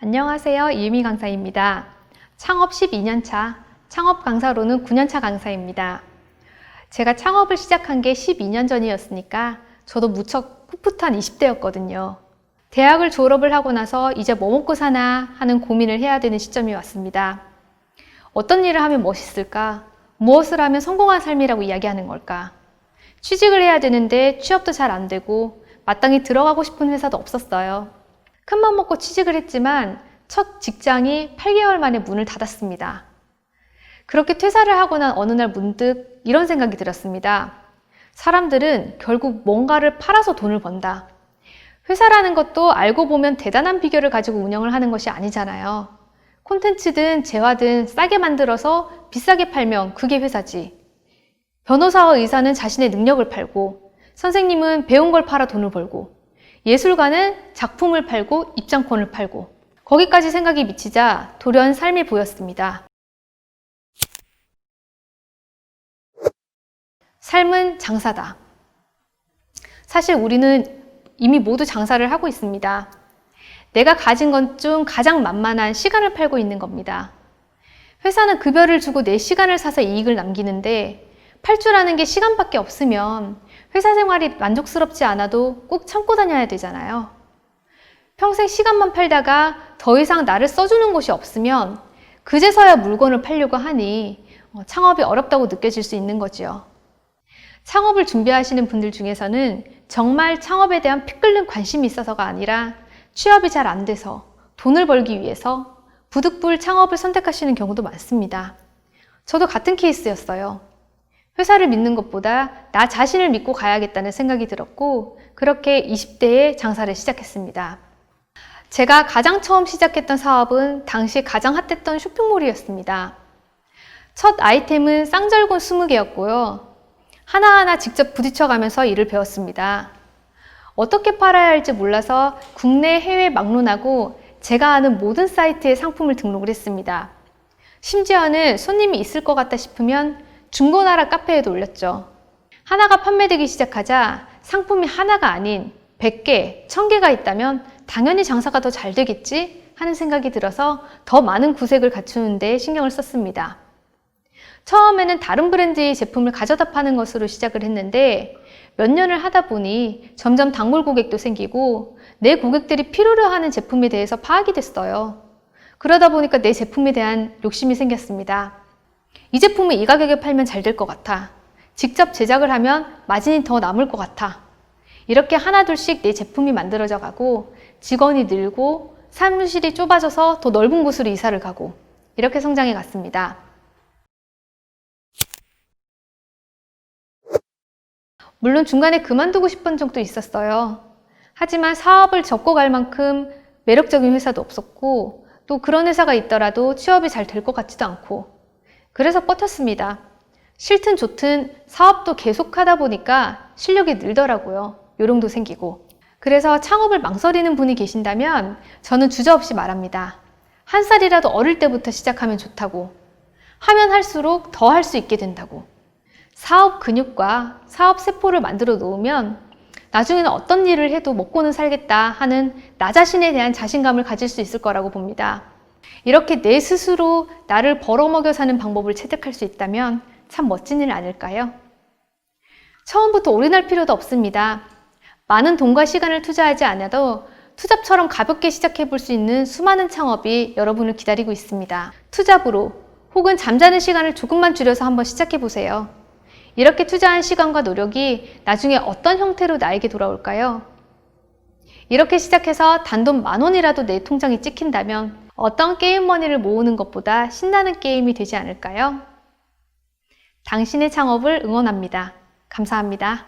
안녕하세요. 이유미 강사입니다. 창업 12년차, 창업 강사로는 9년차 강사입니다. 제가 창업을 시작한 게 12년 전이었으니까 저도 무척 풋풋한 20대였거든요. 대학을 졸업을 하고 나서 이제 뭐 먹고 사나 하는 고민을 해야 되는 시점이 왔습니다. 어떤 일을 하면 멋있을까? 무엇을 하면 성공한 삶이라고 이야기하는 걸까? 취직을 해야 되는데 취업도 잘 안 되고 마땅히 들어가고 싶은 회사도 없었어요. 큰맘 먹고 취직을 했지만 첫 직장이 8개월 만에 문을 닫았습니다. 그렇게 퇴사를 하고 난 어느 날 문득 이런 생각이 들었습니다. 사람들은 결국 뭔가를 팔아서 돈을 번다. 회사라는 것도 알고 보면 대단한 비결을 가지고 운영을 하는 것이 아니잖아요. 콘텐츠든 재화든 싸게 만들어서 비싸게 팔면 그게 회사지. 변호사와 의사는 자신의 능력을 팔고, 선생님은 배운 걸 팔아 돈을 벌고, 예술가는 작품을 팔고 입장권을 팔고, 거기까지 생각이 미치자 돌연 삶이 보였습니다. 삶은 장사다. 사실 우리는 이미 모두 장사를 하고 있습니다. 내가 가진 것 중 가장 만만한 시간을 팔고 있는 겁니다. 회사는 급여를 주고 내 시간을 사서 이익을 남기는데 팔 줄 아는 게 시간밖에 없으면 회사 생활이 만족스럽지 않아도 꼭 참고 다녀야 되잖아요. 평생 시간만 팔다가 더 이상 나를 써주는 곳이 없으면 그제서야 물건을 팔려고 하니 창업이 어렵다고 느껴질 수 있는 거지요. 창업을 준비하시는 분들 중에서는 정말 창업에 대한 피 끓는 관심이 있어서가 아니라 취업이 잘 안 돼서 돈을 벌기 위해서 부득불 창업을 선택하시는 경우도 많습니다. 저도 같은 케이스였어요. 회사를 믿는 것보다 나 자신을 믿고 가야겠다는 생각이 들었고, 그렇게 20대에 장사를 시작했습니다. 제가 가장 처음 시작했던 사업은 당시 가장 핫했던 쇼핑몰이었습니다. 첫 아이템은 쌍절곤 20개였고요. 하나하나 직접 부딪혀가면서 일을 배웠습니다. 어떻게 팔아야 할지 몰라서 국내 해외 막론하고 제가 아는 모든 사이트에 상품을 등록을 했습니다. 심지어는 손님이 있을 것 같다 싶으면 중고나라 카페에도 올렸죠. 하나가 판매되기 시작하자 상품이 하나가 아닌 100개, 1000개가 있다면 당연히 장사가 더 잘 되겠지 하는 생각이 들어서 더 많은 구색을 갖추는 데 신경을 썼습니다. 처음에는 다른 브랜드의 제품을 가져다 파는 것으로 시작을 했는데 몇 년을 하다 보니 점점 단골 고객도 생기고 내 고객들이 필요로 하는 제품에 대해서 파악이 됐어요. 그러다 보니까 내 제품에 대한 욕심이 생겼습니다. 이 제품을 이 가격에 팔면 잘 될 것 같아. 직접 제작을 하면 마진이 더 남을 것 같아. 이렇게 하나둘씩 내 제품이 만들어져 가고 직원이 늘고 사무실이 좁아져서 더 넓은 곳으로 이사를 가고 이렇게 성장해 갔습니다. 물론 중간에 그만두고 싶은 적도 있었어요. 하지만 사업을 접고 갈 만큼 매력적인 회사도 없었고 또 그런 회사가 있더라도 취업이 잘 될 것 같지도 않고 그래서 버텼습니다. 싫든 좋든 사업도 계속 하다 보니까 실력이 늘더라고요. 요령도 생기고. 그래서 창업을 망설이는 분이 계신다면 저는 주저없이 말합니다. 한 살이라도 어릴 때부터 시작하면 좋다고. 하면 할수록 더 할 수 있게 된다고. 사업 근육과 사업 세포를 만들어 놓으면 나중에는 어떤 일을 해도 먹고는 살겠다 하는 나 자신에 대한 자신감을 가질 수 있을 거라고 봅니다. 이렇게 내 스스로 나를 벌어먹여 사는 방법을 채택할 수 있다면 참 멋진 일 아닐까요? 처음부터 올인할 필요도 없습니다. 많은 돈과 시간을 투자하지 않아도 투잡처럼 가볍게 시작해 볼 수 있는 수많은 창업이 여러분을 기다리고 있습니다. 투잡으로 혹은 잠자는 시간을 조금만 줄여서 한번 시작해 보세요. 이렇게 투자한 시간과 노력이 나중에 어떤 형태로 나에게 돌아올까요? 이렇게 시작해서 단돈 10,000원이라도 내 통장에 찍힌다면 어떤 게임 머니를 모으는 것보다 신나는 게임이 되지 않을까요? 당신의 창업을 응원합니다. 감사합니다.